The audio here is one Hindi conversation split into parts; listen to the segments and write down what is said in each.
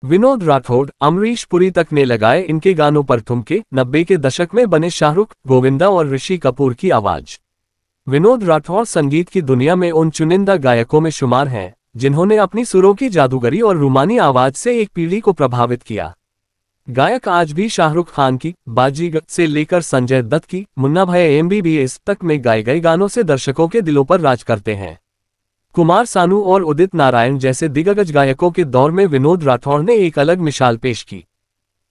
विनोद राठौड़, अमरीश पुरी तक ने लगाए इनके गानों पर ठुमके। 90 के दशक में बने शाहरुख, गोविंदा और ऋषि कपूर की आवाज। विनोद राठौड़ संगीत की दुनिया में उन चुनिंदा गायकों में शुमार हैं जिन्होंने अपनी सुरों की जादूगरी और रूमानी आवाज से एक पीढ़ी को प्रभावित किया। गायक आज भी शाहरुख खान की बाजीगर से लेकर संजय दत्त की मुन्ना भाई MBBS तक में गाए गए गानों से दर्शकों के दिलों पर राज करते हैं। कुमार सानू और उदित नारायण जैसे दिग्गज गायकों के दौर में विनोद राठौड़ ने एक अलग मिसाल पेश की।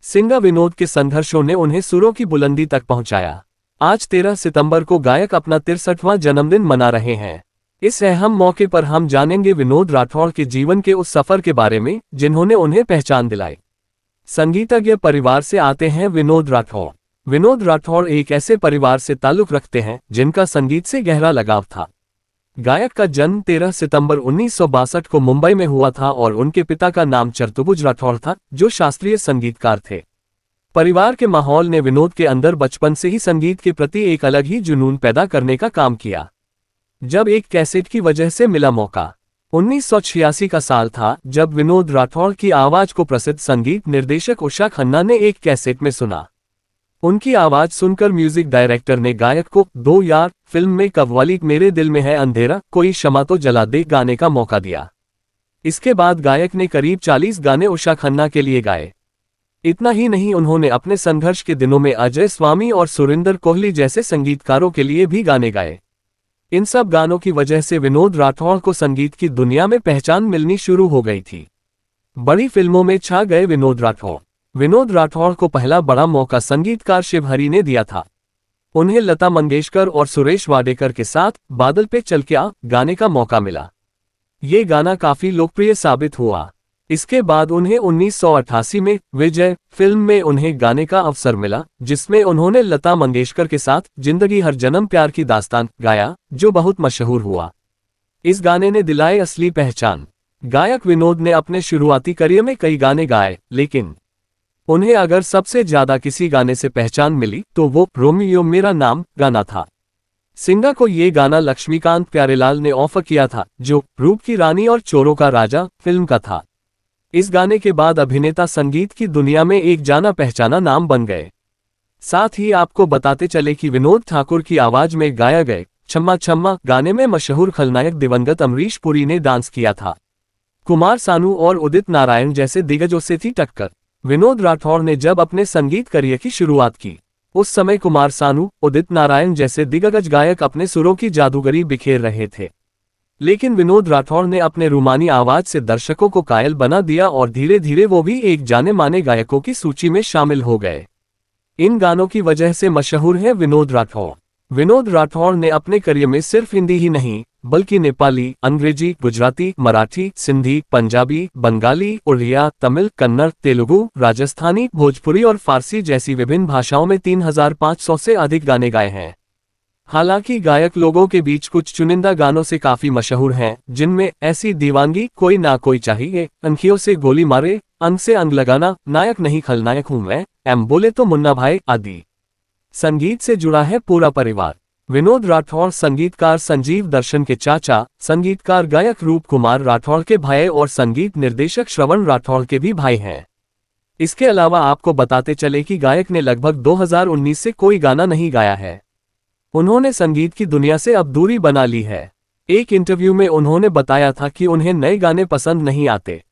सिंगर विनोद के संघर्षों ने उन्हें सुरों की बुलंदी तक पहुंचाया। आज 13 सितंबर को गायक अपना 63वां जन्मदिन मना रहे हैं। इस अहम मौके पर हम जानेंगे विनोद राठौड़ के जीवन के उस सफर के बारे में जिन्होंने उन्हें पहचान दिलाई। संगीतज्ञ परिवार से आते हैं विनोद राठौड़। विनोद राठौड़ एक ऐसे परिवार से ताल्लुक रखते हैं जिनका संगीत से गहरा लगाव था। गायक का जन्म 13 सितंबर 1962 को मुंबई में हुआ था और उनके पिता का नाम चतुर्भुज राठौड़ था, जो शास्त्रीय संगीतकार थे। परिवार के माहौल ने विनोद के अंदर बचपन से ही संगीत के प्रति एक अलग ही जुनून पैदा करने का काम किया। जब एक कैसेट की वजह से मिला मौका। 1986 का साल था जब विनोद राठौड़ की आवाज को प्रसिद्ध संगीत निर्देशक उषा खन्ना ने एक कैसेट में सुना। उनकी आवाज सुनकर म्यूजिक डायरेक्टर ने गायक को दो यार फिल्म में कव्वाली मेरे दिल में है अंधेरा कोई क्षमा तो जला दे गाने का मौका दिया। इसके बाद गायक ने करीब 40 गाने उषा खन्ना के लिए गाए। इतना ही नहीं, उन्होंने अपने संघर्ष के दिनों में अजय स्वामी और सुरिंदर कोहली जैसे संगीतकारों के लिए भी गाने गाए। इन सब गानों की वजह से विनोद राठौड़ को संगीत की दुनिया में पहचान मिलनी शुरू हो गई थी। बड़ी फिल्मों में छा गए विनोद राठौड़। विनोद राठौड़ को पहला बड़ा मौका संगीतकार शिव हरी ने दिया था। उन्हें लता मंगेशकर और सुरेश वाडेकर के साथ बादल पे चल के आ गाने का मौका मिला। ये गाना काफी लोकप्रिय साबित हुआ। इसके बाद उन्हें 1988 में विजय फिल्म में उन्हें गाने का अवसर मिला, जिसमें उन्होंने लता मंगेशकर के साथ जिंदगी हर जन्म प्यार की दास्तान गाया, जो बहुत मशहूर हुआ। इस गाने ने दिलाई असली पहचान। गायक विनोद ने अपने शुरुआती करियर में कई गाने गाए, लेकिन उन्हें अगर सबसे ज्यादा किसी गाने से पहचान मिली तो वो रोमियो मेरा नाम गाना था। सिंगर को ये गाना लक्ष्मीकांत प्यारेलाल ने ऑफर किया था, जो रूप की रानी और चोरों का राजा फिल्म का था। इस गाने के बाद अभिनेता संगीत की दुनिया में एक जाना पहचाना नाम बन गए। साथ ही आपको बताते चले कि विनोद ठाकुर की आवाज में गाया गए छम्मा छम्मा गाने में मशहूर खलनायक दिवंगत अमरीश पुरी ने डांस किया था। कुमार सानू और उदित नारायण जैसे दिग्गजों से थी टक्कर। विनोद राठौड़ ने जब अपने संगीत करियर की शुरुआत की, उस समय कुमार सानू, उदित नारायण जैसे दिग्गज गायक अपने सुरों की जादूगरी बिखेर रहे थे। लेकिन विनोद राठौड़ ने अपने रूमानी आवाज से दर्शकों को कायल बना दिया और धीरे धीरे वो भी एक जाने माने गायकों की सूची में शामिल हो गए। इन गानों की वजह से मशहूर है विनोद राठौड़। विनोद राठौड़ ने अपने करियर में सिर्फ हिंदी ही नहीं बल्कि नेपाली, अंग्रेजी, गुजराती, मराठी, सिंधी, पंजाबी, बंगाली, उड़िया, तमिल, कन्नड़, तेलुगु, राजस्थानी, भोजपुरी और फारसी जैसी विभिन्न भाषाओं में 3500 से अधिक गाने गाए हैं। हालांकि गायक लोगों के बीच कुछ चुनिंदा गानों से काफी मशहूर हैं, जिनमें ऐसी दीवानगी, कोई ना कोई चाहिए, अंखियों से गोली मारे, अंग से अंग लगाना, नायक नहीं खलनायक हूं मैं, एम बोले तो मुन्ना भाई आदि। संगीत से जुड़ा है पूरा परिवार। विनोद राठौड़ संगीतकार संजीव दर्शन के चाचा, संगीतकार गायक रूप कुमार राठौड़ के भाई और संगीत निर्देशक श्रवण राठौड़ के भी भाई हैं। इसके अलावा आपको बताते चले कि गायक ने लगभग 2019 से कोई गाना नहीं गाया है। उन्होंने संगीत की दुनिया से अब दूरी बना ली है। एक इंटरव्यू में उन्होंने बताया था कि उन्हें नए गाने पसंद नहीं आते।